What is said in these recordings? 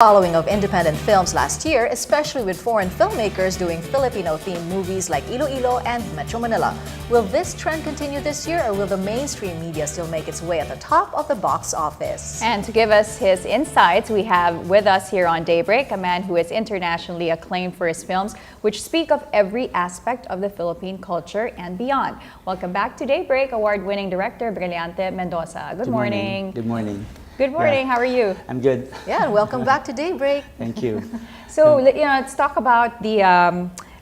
Following of independent films last year, especially with foreign filmmakers doing Filipino-themed movies like Iloilo and Metro Manila. Will this trend continue this year, or will the mainstream media still make its way at the top of the box office? And to give us his insights, we have with us here on Daybreak a man who is internationally acclaimed for his films, which speak of every aspect of the Philippine culture and beyond. Welcome back to Daybreak, award-winning director Brillante Mendoza. Good morning. Good morning. Good morning. Yeah. How are you? I'm good. Yeah, and welcome back to Daybreak. Thank you. So, let's talk about the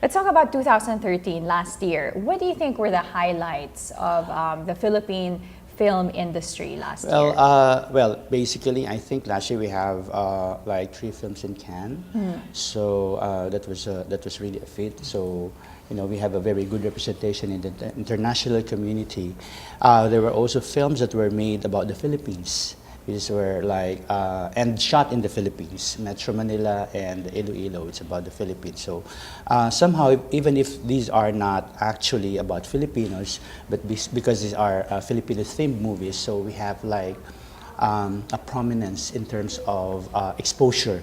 let's talk about 2013, last year. What do you think were the highlights of the Philippine film industry last year? Well, basically, I think last year we have like 3 films in Cannes. So that was really a feat. So we have a very good representation in the international community. There were also films that were made about the Philippines. These were like, and shot in the Philippines, Metro Manila and Iloilo, it's about the Philippines. So somehow, even if these are not actually about Filipinos, but because these are Filipino-themed movies, so we have like a prominence in terms of exposure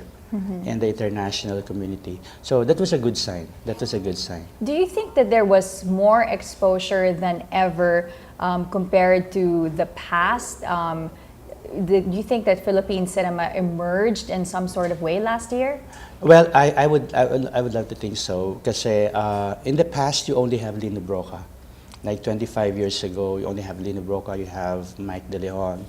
in the international community. So that was a good sign. That was a good sign. Do you think that there was more exposure than ever compared to the past? Do you think that Philippine cinema emerged in some sort of way last year? Well, I would love to think so. Because in the past, you only have Lino Broca. Like 25 years ago, you only have Lino Broca, you have Mike De Leon,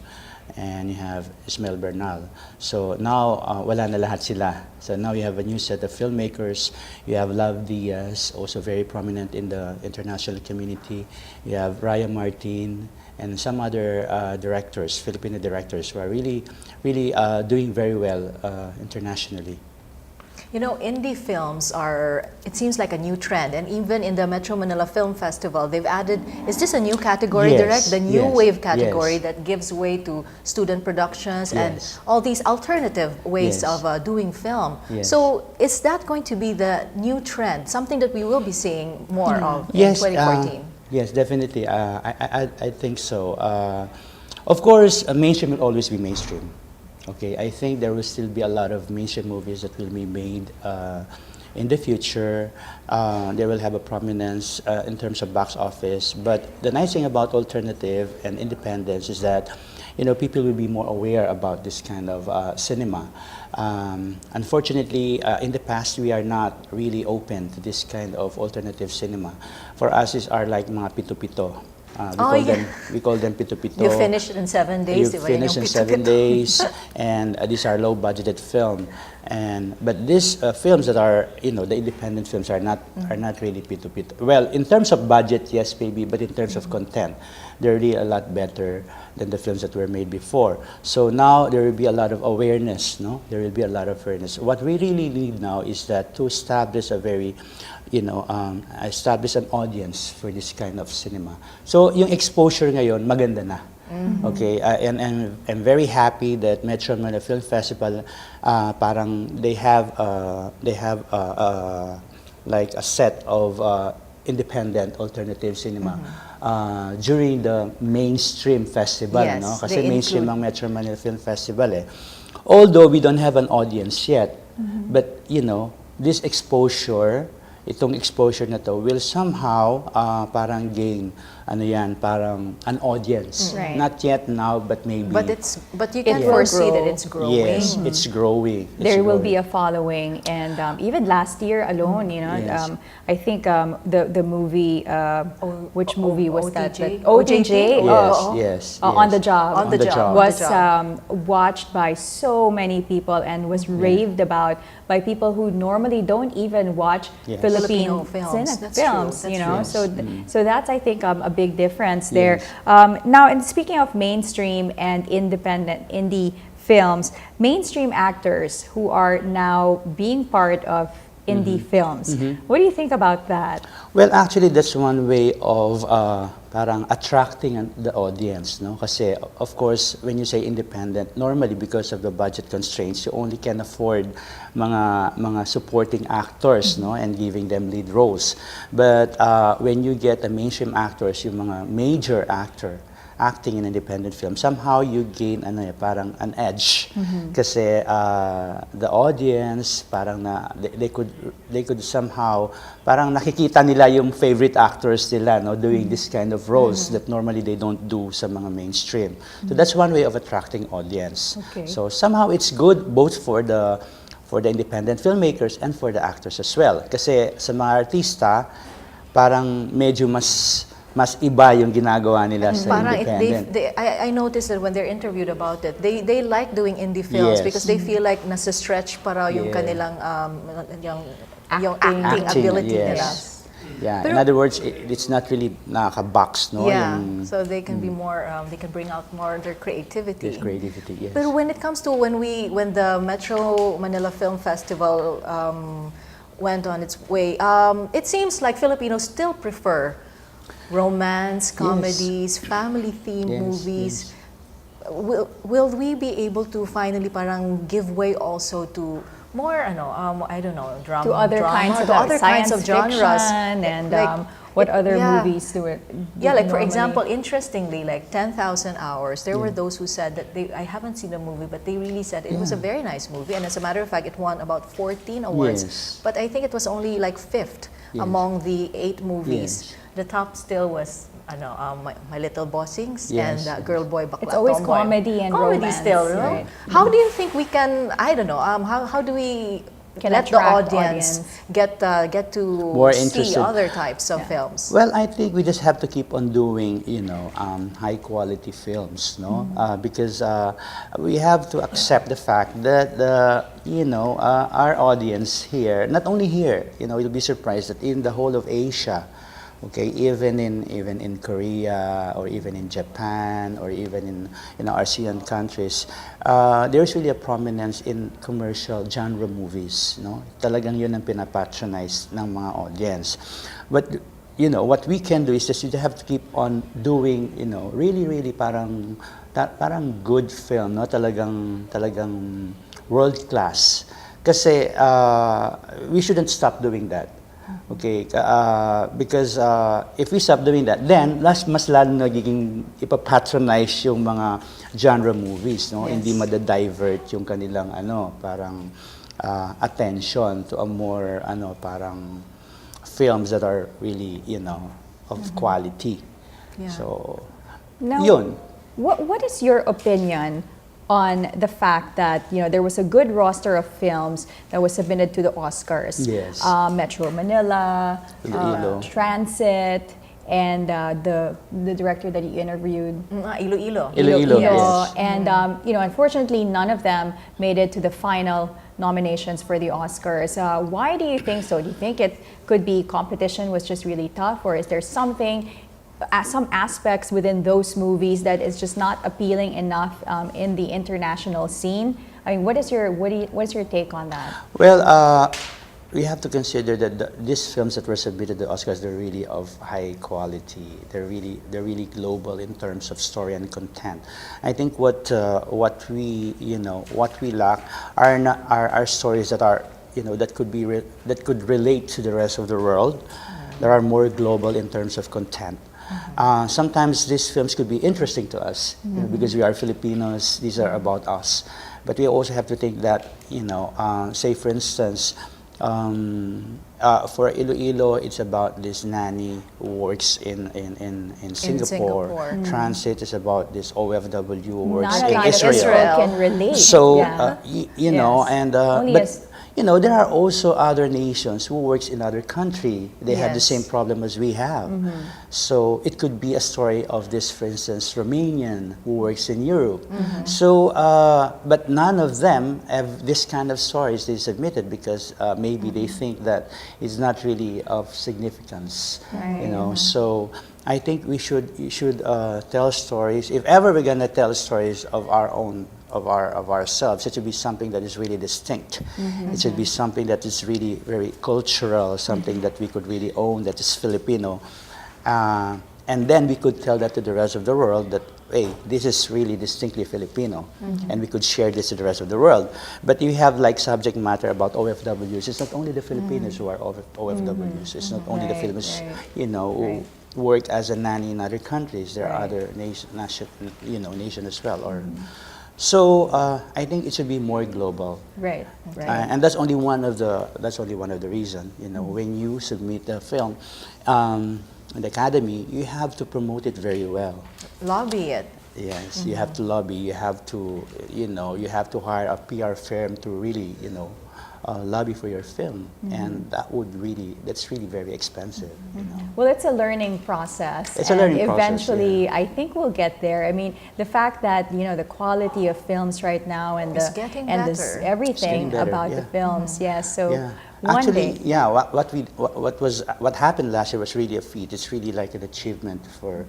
and you have Ismael Bernal. So now, wala na lahat sila. So now you have a new set of filmmakers. You have Love Diaz, also very prominent in the international community. You have Raya Martin, and some other directors, Filipino directors, who are really doing very well internationally. You know, indie films are, it seems like a new trend, and even in the Metro Manila Film Festival, they've added, is this a new category, Yes, Direct? The new yes, wave category yes. that gives way to student productions Yes. and all these alternative ways Yes. of doing film. Yes. So is that going to be the new trend, something that we will be seeing more of Yes, in 2014? Yes, definitely. I think so. Of course, mainstream will always be mainstream. Okay, I think there will still be a lot of mainstream movies that will be made in the future. They will have a prominence in terms of box office. But the nice thing about alternative and independence is that people will be more aware about this kind of cinema. Unfortunately, in the past, we are not really open to this kind of alternative cinema. For us, it's are like mga pito-pito. We call them pito-pito. You finish it in 7 days. You finish in 7 days, and these are low-budgeted film. But these films that are, the independent films are not really pito-pito. Well, in terms of budget, yes, maybe, but in terms of content, they're really a lot better than the films that were made before. So now there will be a lot of awareness, no? There will be a lot of awareness. What we really need now is that to establish a very, establish an audience for this kind of cinema. So yung exposure ngayon, maganda na. Okay, and I'm very happy that Metro Manila Film Festival, parang they have like a set of independent alternative cinema during the mainstream festival, Yes, no? Kasi they mainstream include- ang Metro Manila Film Festival eh. Although we don't have an audience yet, but this exposure, itong exposure na to will somehow parang gain parang an audience. Right. Not yet now, but maybe. But you can will foresee grow. that it's growing. Yes, it's growing. There will be a following, and even last year alone, Yes. I think the movie, which movie was that? OTJ? OJJ. Yes. On the Job. On the Job. Was On the watched by so many people and was raved about by people who normally don't even watch Yes. Philippine Filipino films. That's films. true. You That's know, true. so that's I think a big difference there. Yes. Now, and speaking of mainstream and independent indie films, mainstream actors who are now being part of indie films. What do you think about that? Well, actually, that's one way of parang attracting the audience, no? Kasi, of course, when you say independent, normally because of the budget constraints, you only can afford mga supporting actors, no? And giving them lead roles. But when you get a mainstream actors, yung mga major actor, acting in independent film, somehow you gain parang an edge. Kasi the audience, parang they could somehow, parang nakikita nila yung favorite actors nila, no, doing this kind of roles that normally they don't do sa mga mainstream. So that's one way of attracting audience. Okay. So somehow it's good both for the independent filmmakers and for the actors as well. Kasi sa mga artista, parang medyo mas iba yung ginagawa nila sa Parang independent. I noticed that when they're interviewed about it, they like doing indie films Yes. because they feel like nasa stretch para yung Yeah. kanilang yung acting ability yes. nila. Yeah, in Pero- other words, it's not really nakaka-box, no? Yeah, Yung so they can be more, they can bring out more their creativity. there's creativity, yes. But when it comes to when the Metro Manila Film Festival went on its way, it seems like Filipinos still prefer romance, comedies, family-themed Yes, movies. Will we be able to finally parang give way also to more, I don't know, drama, To other kinds of to other science kinds of genres, fiction and Like, what other yeah. movies do it? Yeah, like for normally? example, interestingly, like 10,000 Hours, there were those who said that I haven't seen the movie, but they really said it was a very nice movie. And as a matter of fact, it won about 14 awards. Yes. But I think it was only like fifth Yes. among the 8 movies. Yes. The top still was My Little Bossings Yes, and Girl Boy Bakla It's always Tomboy. comedy and comedy romance, still, you know? right. How do you think we can, I don't know, how do we Can let the attract audience get to More see interested. other types of films? Well, I think we just have to keep on doing, high quality films, no? Because we have to accept the fact that our audience here, not only here, you'll be surprised that in the whole of Asia, okay, even in Korea or even in Japan or even in ASEAN countries, there's really a prominence in commercial genre movies, no? Talagang yun ang pinapatronize ng mga audience. But what we can do is just you have to keep on doing, really parang good film, no? Talagang world class. Kasi we shouldn't stop doing that. Okay, because if we stop doing that, then mas lalo nagiging ipapatronize yung mga genre movies, no? Yes. Hindi madadivert yung kanilang parang attention to a more parang films that are really of quality. Yeah. So Now, yun. what is your opinion on the fact that there was a good roster of films that was submitted to the Oscars? Yes. Metro Manila, Iloilo. Transit, and the director that you interviewed. Iloilo. Iloilo, Iloilo. yes. And unfortunately, none of them made it to the final nominations for the Oscars. Why do you think so? Do you think it could be competition was just really tough, or is there something? Some aspects within those movies that is just not appealing enough in the international scene. I mean, what's your take on that? Well, we have to consider that these films that were submitted to the Oscars, they're really of high quality. They're really global in terms of story and content. I think what we lack are stories that are that could relate to the rest of the world. That are more global in terms of content. Sometimes these films could be interesting to us because we are Filipinos. These are about us, but we also have to think that say for instance, for Iloilo, it's about this nanny who works in Singapore. Transit is about this OFW who works Not a in lot of Israel. Israel can relate. So Yeah. Yes. and Only but as- there are also other nations who works in other country. They have the Yes. same problem as we have. So it could be a story of this, for instance, Romanian who works in Europe. So, but none of them have this kind of stories they submitted because maybe they think that it's not really of significance. Right. So I think we should tell stories. If ever we're gonna tell stories of our own. Of ourselves, it should be something that is really distinct. It should be something that is really very cultural, something that we could really own, that is Filipino, and then we could tell that to the rest of the world that hey, this is really distinctly Filipino, and we could share this to the rest of the world. But you have like subject matter about OFWs. It's not only the Filipinos who are OFWs. It's not only the Right, Filipinos, right. who worked as a nanny in other countries. There are Right. other nation as well. Or so I think it should be more global. Right, right. And that's only one of the reason. When you submit a film in the academy, you have to promote it very well. Lobby it. Yes, you have to lobby. You have to, you have to hire a PR firm to really, lobby for your film, and that's really very expensive. Well, it's a learning process. It's a and learning process, eventually, yeah. I think we'll get there. I mean, the fact that the quality of films right now and It's getting and better. everything better, about the yeah. films, yes. So Yeah. one Actually, day, yeah. What happened last year was really a feat. It's really like an achievement for,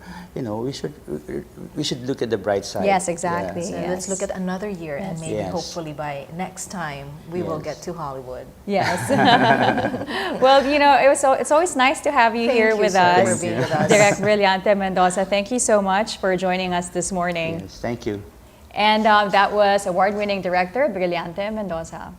we should look at the bright side. Yes, exactly. So Yes. let's look at another year, and maybe Yes. hopefully by next time we will Yes. get to Hollywood. yes. Well, it's always nice to have you Thank here you with so us, for being with us. Direct Brillante Mendoza. Thank you so much for joining us this morning. Yes, thank you. And that was award-winning director Brillante Mendoza.